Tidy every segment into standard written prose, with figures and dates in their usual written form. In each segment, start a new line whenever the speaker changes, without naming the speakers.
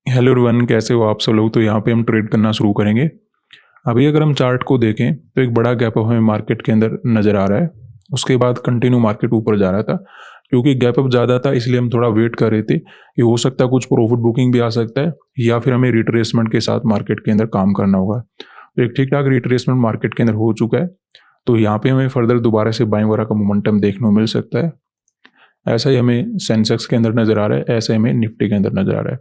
Hello everyone, कैसे हो आप सब लोग। तो यहाँ पे हम ट्रेड करना शुरू करेंगे। अभी अगर हम चार्ट को देखें तो एक बड़ा गैप अप हमें मार्केट के अंदर नज़र आ रहा है। उसके बाद कंटिन्यू मार्केट ऊपर जा रहा था। क्योंकि गैप अप ज़्यादा था इसलिए हम थोड़ा वेट कर रहे थे कि हो सकता है कुछ प्रॉफिट बुकिंग भी आ सकता है या फिर हमें रिट्रेसमेंट के साथ मार्केट के अंदर काम करना होगा। तो एक ठीक ठाक रिट्रेसमेंट मार्केट के अंदर हो चुका है। तो यहाँ पे हमें फर्दर दोबारा से बाइंग वगैरह का मोमेंटम देखने को मिल सकता है। ऐसा ही हमें सेंसेक्स के अंदर नज़र आ रहा है, ऐसे हमें निफ्टी के अंदर नज़र आ रहा है।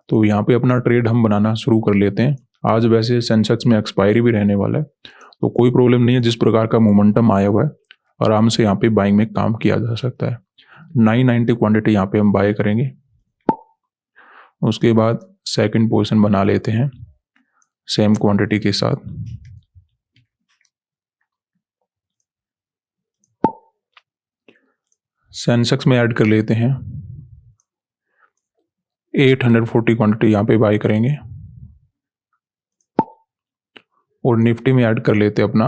तो यहाँ पे अपना ट्रेड हम बनाना शुरू कर लेते हैं। आज वैसे सेंसेक्स में एक्सपायरी भी रहने वाला है, तो कोई प्रॉब्लम नहीं है। जिस प्रकार का मोमेंटम आया हुआ है आराम से यहाँ पे बाइंग में काम किया जा सकता है। 990 क्वांटिटी यहाँ पे हम बाय करेंगे। उसके बाद सेकंड पोजीशन बना लेते हैं सेम क्वांटिटी के साथ। सेंसेक्स में ऐड कर लेते हैं 840 क्वांटिटी यहाँ पे बाय करेंगे और निफ्टी में ऐड कर लेते हैं अपना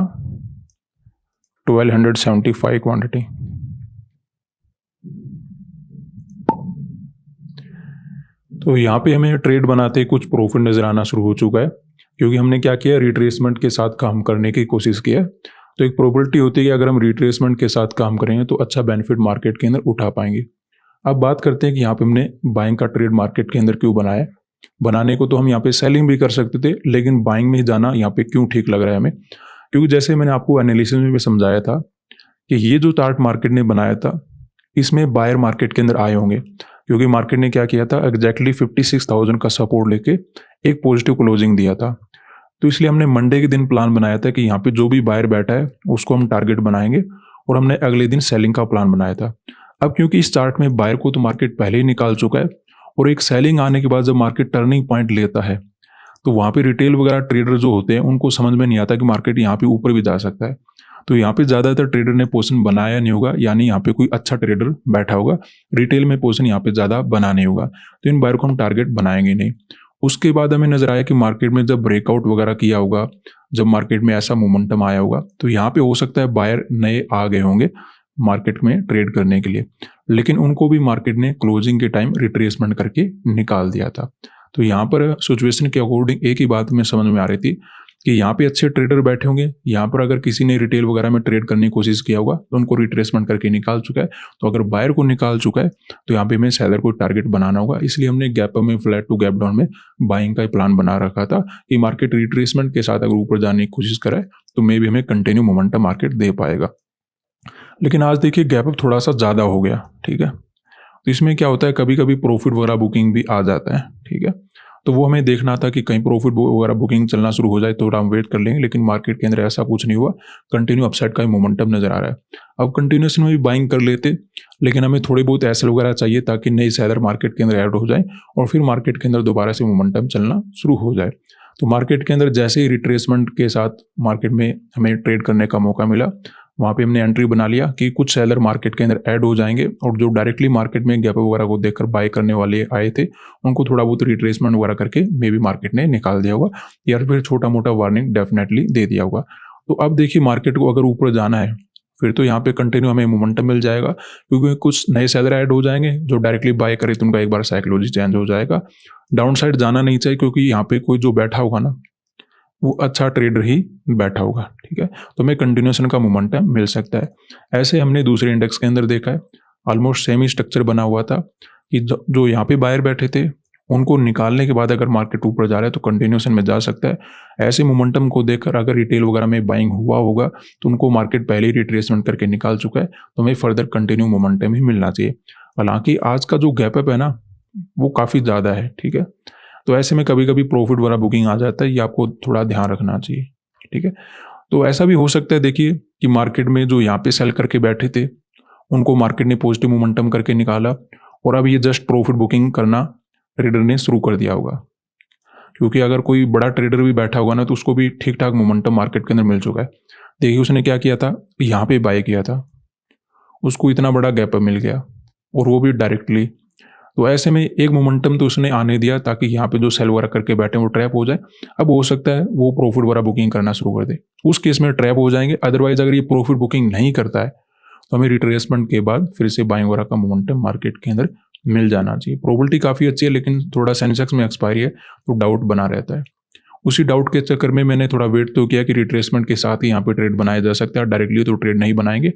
1275 क्वांटिटी। तो यहाँ पे हमें ट्रेड बनाते कुछ प्रॉफिट नजर आना शुरू हो चुका है, क्योंकि हमने क्या किया, रिट्रेसमेंट के साथ काम करने की कोशिश की है। तो एक प्रोबेबिलिटी होती है कि अगर हम रिट्रेसमेंट के साथ काम करेंगे तो अच्छा बेनिफिट मार्केट के अंदर उठा पाएंगे। अब बात करते हैं कि यहाँ पे हमने बाइंग का ट्रेड मार्केट के अंदर क्यों बनाया। बनाने को तो हम यहाँ पे सेलिंग भी कर सकते थे, लेकिन बाइंग में ही जाना यहाँ पे क्यों ठीक लग रहा है हमें। क्योंकि जैसे मैंने आपको एनालिसिस में भी समझाया था कि ये जो चार्ट मार्केट ने बनाया था इसमें बायर मार्केट के अंदर आए होंगे, क्योंकि मार्केट ने क्या किया था, एग्जैक्टली 56,000 का सपोर्ट लेके एक पॉजिटिव क्लोजिंग दिया था। तो इसलिए हमने मंडे के दिन प्लान बनाया था कि यहाँ पे जो भी बायर बैठा है उसको हम टारगेट बनाएंगे, और हमने अगले दिन सेलिंग का प्लान बनाया था। अब क्योंकि इस चार्ट में बायर को तो मार्केट पहले ही निकाल चुका है, और एक सेलिंग आने के बाद जब मार्केट टर्निंग पॉइंट लेता है तो वहाँ पे रिटेल वगैरह ट्रेडर जो होते हैं उनको समझ में नहीं आता कि मार्केट यहाँ पे ऊपर भी जा सकता है। तो यहाँ पे ज़्यादातर ट्रेडर ने पोजीशन बनाया नहीं होगा, यानी यहाँ पे कोई अच्छा ट्रेडर बैठा होगा। रिटेल में पोजीशन यहाँ पे ज़्यादा बना नहीं होगा, तो इन बायर को हम टारगेट बनाएंगे नहीं। उसके बाद हमें नजर आया कि मार्केट में जब ब्रेकआउट वगैरह किया होगा, जब मार्केट में ऐसा मोमेंटम आया होगा, तो यहाँ पे हो सकता है बायर नए आ गए होंगे मार्केट में ट्रेड करने के लिए, लेकिन उनको भी मार्केट ने क्लोजिंग के टाइम रिट्रेसमेंट करके निकाल दिया था। तो यहाँ पर सिचुएशन के अकॉर्डिंग एक ही बात में समझ में आ रही थी कि यहाँ पे अच्छे ट्रेडर बैठे होंगे। यहाँ पर अगर किसी ने रिटेल वगैरह में ट्रेड करने की कोशिश किया होगा तो उनको रिट्रेसमेंट करके निकाल चुका है। तो अगर बायर को निकाल चुका है तो यहाँ पे हमें सेलर को टारगेट बनाना होगा। इसलिए हमने गैप अप में, फ्लैट टू गैप डाउन में बाइंग का प्लान बना रखा था कि मार्केट रिट्रेसमेंट के साथ अगर ऊपर जाने की कोशिश करे तो मे भी हमें कंटिन्यू मोमेंटम मार्केट दे पाएगा। लेकिन आज देखिए गैप अप थोड़ा सा ज़्यादा हो गया, ठीक है। तो इसमें क्या होता है, कभी कभी प्रॉफिट वगैरह बुकिंग भी आ जाता है, ठीक है। तो वो हमें देखना था कि कहीं प्रॉफिट वगैरह बुकिंग चलना शुरू हो जाए तो हम वेट कर लेंगे, लेकिन मार्केट के अंदर ऐसा कुछ नहीं हुआ। कंटिन्यू अपसाइड का ही मोमेंटम नजर आ रहा है। अब कंटिन्यूएशन में भी बाइंग कर लेते, लेकिन हमें थोड़ी बहुत एसएल वगैरह चाहिए ताकि नई सेलर मार्केट के अंदर ऐड हो जाए और फिर मार्केट के अंदर दोबारा से मोमेंटम चलना शुरू हो जाए। तो मार्केट के अंदर जैसे ही रिट्रेसमेंट के साथ मार्केट में हमें ट्रेड करने का मौका मिला, वहाँ पे हमने एंट्री बना लिया कि कुछ सेलर मार्केट के अंदर ऐड हो जाएंगे, और जो डायरेक्टली मार्केट में गैप वगैरह को देखकर बाय करने वाले आए थे उनको थोड़ा बहुत रिट्रेसमेंट वगैरह करके मे बी मार्केट ने निकाल दिया होगा, या फिर छोटा मोटा वार्निंग डेफिनेटली दे दिया होगा। तो अब देखिए मार्केट को अगर ऊपर जाना है फिर तो यहाँ पे कंटिन्यू हमें मोमेंटम मिल जाएगा, क्योंकि कुछ नए सेलर ऐड हो जाएंगे जो डायरेक्टली बाय करे तो उनका एक बार साइकोलॉजी चेंज हो जाएगा। डाउन साइड जाना नहीं चाहिए, क्योंकि यहाँ पे कोई जो बैठा होगा ना वो अच्छा ट्रेडर ही बैठा होगा, ठीक है। तो हमें कंटिन्यूएशन का मोमेंटम मिल सकता है। ऐसे हमने दूसरे इंडेक्स के अंदर देखा है, ऑलमोस्ट सेम ही स्ट्रक्चर बना हुआ था कि जो यहाँ पे बायर बैठे थे उनको निकालने के बाद अगर मार्केट ऊपर जा रहा है तो कंटिन्यूएशन में जा सकता है। ऐसे मोमेंटम को देखकर अगर रिटेल वगैरह में बाइंग हुआ होगा तो उनको मार्केट पहले ही रिट्रेसमेंट करके निकाल चुका है, तो हमें फर्दर कंटिन्यू मोमेंटम ही मिलना चाहिए। हालांकि आज का जो गैप अप है ना वो काफ़ी ज़्यादा है, ठीक है। तो ऐसे में कभी कभी प्रॉफिट वाला बुकिंग आ जाता है, ये आपको थोड़ा ध्यान रखना चाहिए, ठीक है। तो ऐसा भी हो सकता है देखिए कि मार्केट में जो यहाँ पे सेल करके बैठे थे उनको मार्केट ने पॉजिटिव मोमेंटम करके निकाला, और अब ये जस्ट प्रॉफिट बुकिंग करना ट्रेडर ने शुरू कर दिया होगा। क्योंकि अगर कोई बड़ा ट्रेडर भी बैठा होगा ना तो उसको भी ठीक ठाक मोमेंटम मार्केट के अंदर मिल चुका है। देखिए उसने क्या किया था, यहाँ पे बाय किया था, उसको इतना बड़ा गैप अप मिल गया और वो भी डायरेक्टली। तो ऐसे में एक मोमेंटम तो उसने आने दिया ताकि यहाँ पे जो सेल वगैरह करके बैठे वो ट्रैप हो जाए। अब हो सकता है वो प्रॉफिट वगैरह बुकिंग करना शुरू कर दे, उस केस में ट्रैप हो जाएंगे। अदरवाइज अगर ये प्रॉफिट बुकिंग नहीं करता है तो हमें रिट्रेसमेंट के बाद फिर से बाइंग वगैरह का मोमेंटम मार्केट के अंदर मिल जाना चाहिए। प्रोबेबिलिटी काफ़ी अच्छी है, लेकिन थोड़ा सेंसेक्स में एक्सपायरी है तो डाउट बना रहता है। उसी डाउट के चक्कर में मैंने थोड़ा वेट तो किया कि रिट्रेसमेंट के साथ ही यहाँ पे ट्रेड बनाया जा सकता है, डायरेक्टली तो ट्रेड नहीं बनाएंगे।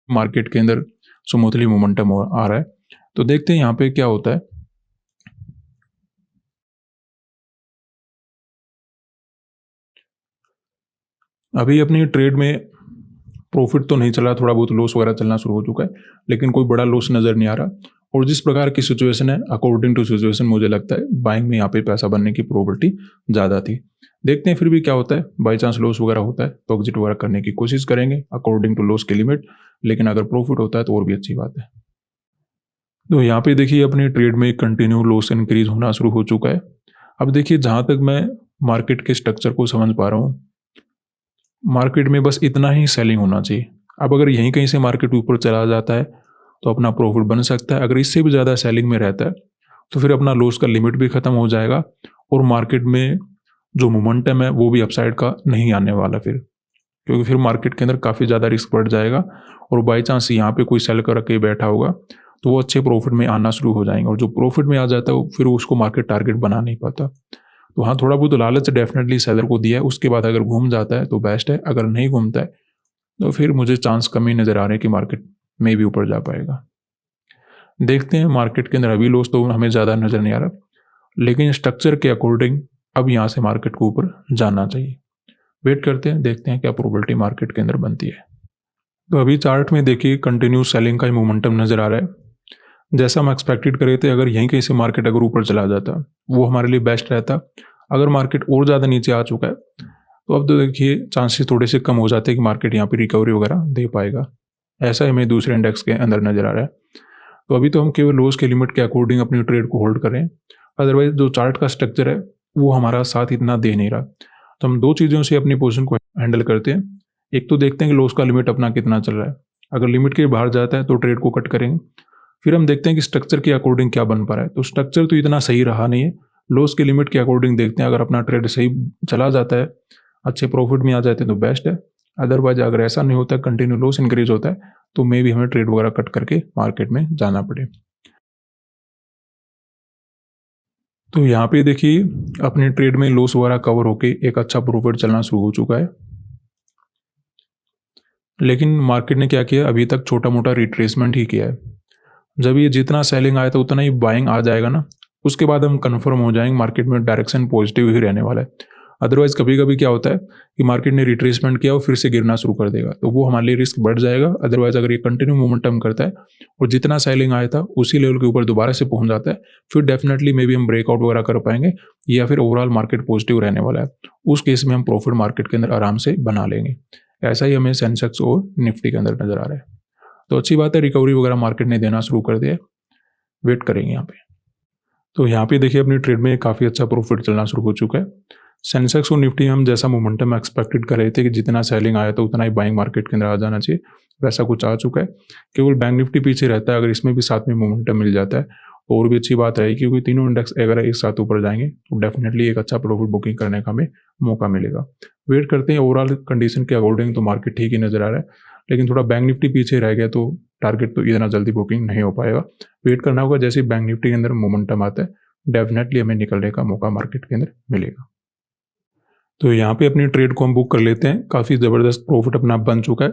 मार्केट के अंदर स्मूथली मोमेंटम आ रहा है, तो देखते हैं यहाँ पे क्या होता है। अभी अपनी ट्रेड में प्रॉफिट तो नहीं चला, थोड़ा बहुत लॉस वगैरह चलना शुरू हो चुका है, लेकिन कोई बड़ा लॉस नज़र नहीं आ रहा। और जिस प्रकार की सिचुएशन है, अकॉर्डिंग टू सिचुएशन मुझे लगता है बाइंग में यहाँ पे पैसा बनने की प्रोबेबिलिटी ज़्यादा थी। देखते हैं फिर भी क्या होता है। बाई चांस लॉस वगैरह होता है तो एग्जिट वगैरह करने की कोशिश करेंगे अकॉर्डिंग टू लॉस की लिमिट, लेकिन अगर प्रॉफिट होता है तो और भी अच्छी बात है। तो यहाँ पे देखिए अपने ट्रेड में कंटिन्यू लॉस इंक्रीज होना शुरू हो चुका है। अब देखिए जहाँ तक मैं मार्केट के स्ट्रक्चर को समझ पा रहा हूँ, मार्केट में बस इतना ही सेलिंग होना चाहिए। अब अगर यहीं कहीं से मार्केट ऊपर चला जाता है तो अपना प्रॉफिट बन सकता है। अगर इससे भी ज़्यादा सेलिंग में रहता है तो फिर अपना लॉस का लिमिट भी ख़त्म हो जाएगा और मार्केट में जो मोमेंटम है वो भी अपसाइड का नहीं आने वाला फिर, क्योंकि फिर मार्केट के अंदर काफ़ी ज़्यादा रिस्क बढ़ जाएगा। और बाई चांस यहाँ पे कोई सेल कर के बैठा होगा तो वो अच्छे प्रॉफिट में आना शुरू हो जाएंगे, और जो प्रॉफिट में आ जाता है फिर उसको मार्केट टारगेट बना नहीं पाता। तो हाँ, थोड़ा बहुत लालच डेफिनेटली सेलर को दिया है, उसके बाद अगर घूम जाता है तो बेस्ट है, अगर नहीं घूमता है तो फिर मुझे चांस कम ही नज़र आ रहे हैं कि मार्केट में भी ऊपर जा पाएगा। देखते हैं मार्केट के अंदर अभी लॉस तो हमें ज़्यादा नज़र नहीं आ रहा, लेकिन स्ट्रक्चर के अकॉर्डिंग अब यहाँ से मार्केट को ऊपर जाना चाहिए। वेट करते हैं, देखते हैं क्या प्रोबेबिलिटी मार्केट के अंदर बनती है। तो अभी चार्ट में देखिए कंटिन्यू सेलिंग का ही मोमेंटम नज़र आ रहा है। जैसा हम एक्सपेक्टेड करे थे, अगर यहीं कहीं से मार्केट अगर ऊपर चला जाता वो हमारे लिए बेस्ट रहता। अगर मार्केट और ज़्यादा नीचे आ चुका है तो अब तो देखिए चांसेस थोड़े से कम हो जाते हैं कि मार्केट यहाँ पे रिकवरी वगैरह दे पाएगा। ऐसा हमें दूसरे इंडेक्स के अंदर नज़र आ रहा है। तो अभी तो हम केवल लॉस के लिमिट के अकॉर्डिंग अपनी ट्रेड को होल्ड करें, अदरवाइज जो चार्ट का स्ट्रक्चर है वो हमारा साथ इतना दे नहीं रहा। तो हम दो चीज़ों से अपनी पोजीशन को हैंडल करते हैं। एक तो देखते हैं कि लॉस का लिमिट अपना कितना चल रहा है, अगर लिमिट के बाहर जाता है तो ट्रेड को कट करेंगे। फिर हम देखते हैं कि स्ट्रक्चर के अकॉर्डिंग क्या बन पा रहा है। तो स्ट्रक्चर तो इतना सही रहा नहीं है, लॉस के लिमिट के अकॉर्डिंग देखते हैं। अगर अपना ट्रेड सही चला जाता है, अच्छे प्रॉफिट में आ जाते हैं तो बेस्ट है, अदरवाइज अगर ऐसा नहीं होता है, कंटिन्यू लॉस इंक्रीज होता है, तो मे भी हमें ट्रेड वगैरह कट करके मार्केट में जाना पड़े। तो यहाँ पे देखिए अपने ट्रेड में लॉस वगैरह कवर होके एक अच्छा प्रॉफिट चलना शुरू हो चुका है, लेकिन मार्केट ने क्या किया, अभी तक छोटा मोटा रिट्रेसमेंट ही किया है। जब ये जितना सेलिंग आया था उतना ही बाइंग आ जाएगा ना, उसके बाद हम कंफर्म हो जाएंगे मार्केट में डायरेक्शन पॉजिटिव ही रहने वाला है। अदरवाइज कभी कभी क्या होता है कि मार्केट ने रिट्रेसमेंट किया और फिर से गिरना शुरू कर देगा, तो वो हमारे लिए रिस्क बढ़ जाएगा। अदरवाइज अगर ये कंटिन्यू मोमेंटम करता है और जितना सेलिंग आया था उसी लेवल के ऊपर दोबारा से पहुंच जाता है, फिर डेफिनेटली मे बी हम ब्रेकआउट वगैरह कर पाएंगे, या फिर ओवरऑल मार्केट पॉजिटिव रहने वाला है। उस केस में हम प्रॉफिट मार्केट के अंदर आराम से बना लेंगे। ऐसा ही हमें सेंसेक्स और निफ्टी के अंदर नजर आ रहा है। तो अच्छी बात है, रिकवरी वगैरह मार्केट ने देना शुरू कर दिया। वेट करेंगे यहाँ पे। तो यहाँ पे देखिए अपनी ट्रेड में काफ़ी अच्छा प्रॉफिट चलना शुरू हो चुका है। सेंसेक्स और निफ्टी हम जैसा मोमेंटम एक्सपेक्टेड कर रहे थे कि जितना सेलिंग आया था उतना ही बाइंग मार्केट के अंदर आ जाना चाहिए, वैसा कुछ आ चुका है। केवल बैंक निफ्टी पीछे रहता है, अगर इसमें भी साथ में मोमेंटम मिल जाता है और भी अच्छी बात रहेगी, क्योंकि तीनों इंडेक्स अगर एक साथ ऊपर जाएंगे तो डेफिनेटली एक अच्छा प्रॉफिट बुकिंग करने का हमें मौका मिलेगा। वेट करते हैं, ओवरऑल कंडीशन के अकॉर्डिंग तो मार्केट ठीक ही नजर आ रहा है, लेकिन थोड़ा बैंक निफ्टी पीछे रह गया तो टारगेट तो इतना जल्दी बुकिंग नहीं हो पाएगा। वेट करना होगा, जैसे बैंक निफ्टी के अंदर मोमेंटम आता है डेफिनेटली हमें निकलने का मौका मार्केट के अंदर मिलेगा। तो यहाँ पे अपनी ट्रेड को हम बुक कर लेते हैं। काफ़ी ज़बरदस्त प्रॉफिट अपना बन चुका है।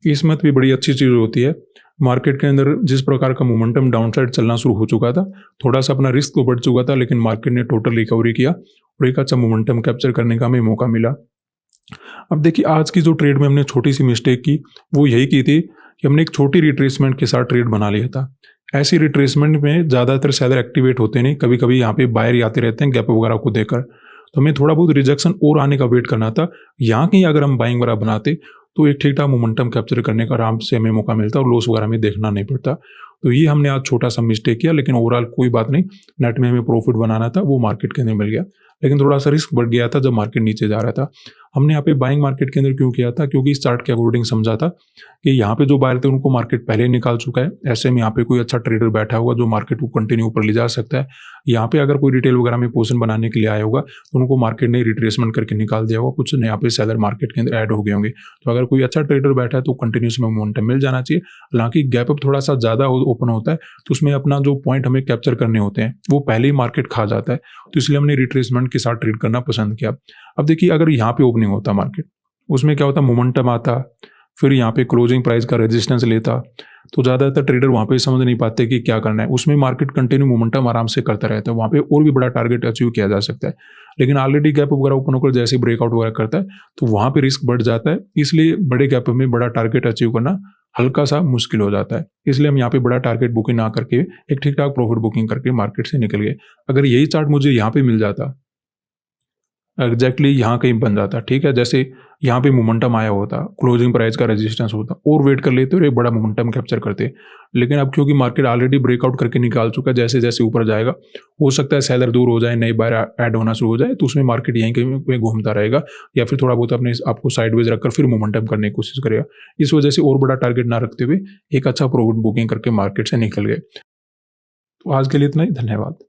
किस्मत भी बड़ी अच्छी चीज़ होती है। मार्केट के अंदर जिस प्रकार का मोमेंटम डाउनसाइड चलना शुरू हो चुका था, थोड़ा सा अपना रिस्क तो बढ़ चुका था, लेकिन मार्केट ने टोटल रिकवरी किया और एक अच्छा मोमेंटम कैप्चर करने का हमें मौका मिला। अब देखिए आज की जो ट्रेड में हमने छोटी सी मिस्टेक की वो यही की थी कि हमने एक छोटी रिट्रेसमेंट के साथ ट्रेड बना लिया था। ऐसी रिट्रेसमेंट में ज़्यादातर सेलर एक्टिवेट होते नहीं, कभी कभी यहाँ पे बायर आते रहते हैं गैप वगैरह को देकर, तो हमें थोड़ा बहुत रिजेक्शन और आने का वेट करना था। यहाँ कहीं अगर हम बाइंग वगैरह बनाते तो एक ठीक ठाक मोमेंटम कैप्चर करने का आराम से हमें मौका मिलता और लॉस वगैरह में देखना नहीं पड़ता। तो ये हमने आज छोटा सा मिस्टेक किया, लेकिन ओवरऑल कोई बात नहीं, नेट में हमें प्रॉफिट बनाना था, वो मार्केट के अंदर मिल गया। लेकिन थोड़ा सा रिस्क बढ़ गया था जब मार्केट नीचे जा रहा था। हमने यहाँ पे बाइंग मार्केट के अंदर क्यों किया था, क्योंकि इस चार्ट के अकॉर्डिंग समझा था कि यहाँ पे जो बायर थे उनको मार्केट पहले ही निकाल चुका है। ऐसे में यहाँ पे कोई अच्छा ट्रेडर बैठा हुआ जो मार्केट को कंटिन्यू ऊपर ले जा सकता है। यहाँ पे अगर कोई रिटेल वगैरह में पोजीशन बनाने के लिए आया होगा तो उनको मार्केट ने रिट्रेसमेंट करके निकाल दिया होगा, कुछ यहाँ पे सेलर मार्केट के अंदर ऐड हो गए होंगे। तो अगर कोई अच्छा ट्रेडर बैठा है तो कंटिन्यूस में मोमेंटम मिल जाना चाहिए। हालांकि गैप अप थोड़ा सा ज़्यादा ओपन होता है तो उसमें अपना जो पॉइंट हमें कैप्चर करने होते हैं वो पहले ही मार्केट खा जाता है, तो इसलिए हमने रिट्रेसमेंट के साथ ट्रेड करना पसंद किया। अब देखिए, अगर यहाँ पे ओपनिंग होता मार्केट, उसमें क्या होता, मोमेंटम आता, फिर यहाँ पे क्लोजिंग प्राइस का रेजिस्टेंस लेता, तो ज़्यादातर ट्रेडर वहाँ पे समझ नहीं पाते कि क्या करना है। उसमें मार्केट कंटिन्यू मोमेंटम आराम से करता रहता है, वहाँ पे और भी बड़ा टारगेट अचीव किया जा सकता है। लेकिन ऑलरेडी गैप वगैरह ओपन होकर जैसे ब्रेकआउट वगैरह करता है तो वहाँ पे रिस्क बढ़ जाता है, इसलिए बड़े गैप में बड़ा टारगेट अचीव करना हल्का सा मुश्किल हो जाता है। इसलिए हम यहाँ पे बड़ा टारगेट बुकिंग ना करके एक ठीक ठाक प्रॉफिट बुकिंग करके मार्केट से निकल गए। अगर यही चार्ट मुझे यहाँ पे मिल जाता, एग्जैक्टली यहाँ कहीं बन जाता, ठीक है, जैसे यहाँ पे मोमेंटम आया होता, क्लोजिंग प्राइस का रेजिस्टेंस होता और वेट कर लेते और एक बड़ा मोमेंटम कैप्चर करते। लेकिन अब क्योंकि मार्केट ऑलरेडी ब्रेकआउट करके निकाल चुका है, जैसे जैसे ऊपर जाएगा हो सकता है सेलर दूर हो जाए, नई बायर ऐड होना शुरू हो जाए, तो उसमें मार्केट यहीं कहीं पे घूमता रहेगा या फिर थोड़ा बहुत अपने आपको साइडवेज रखकर फिर मोमेंटम करने की कोशिश करेगा। इस वजह से और बड़ा टारगेट ना रखते हुए एक अच्छा प्रॉफिट बुकिंग करके मार्केट से निकल गए। तो आज के लिए इतना ही, धन्यवाद।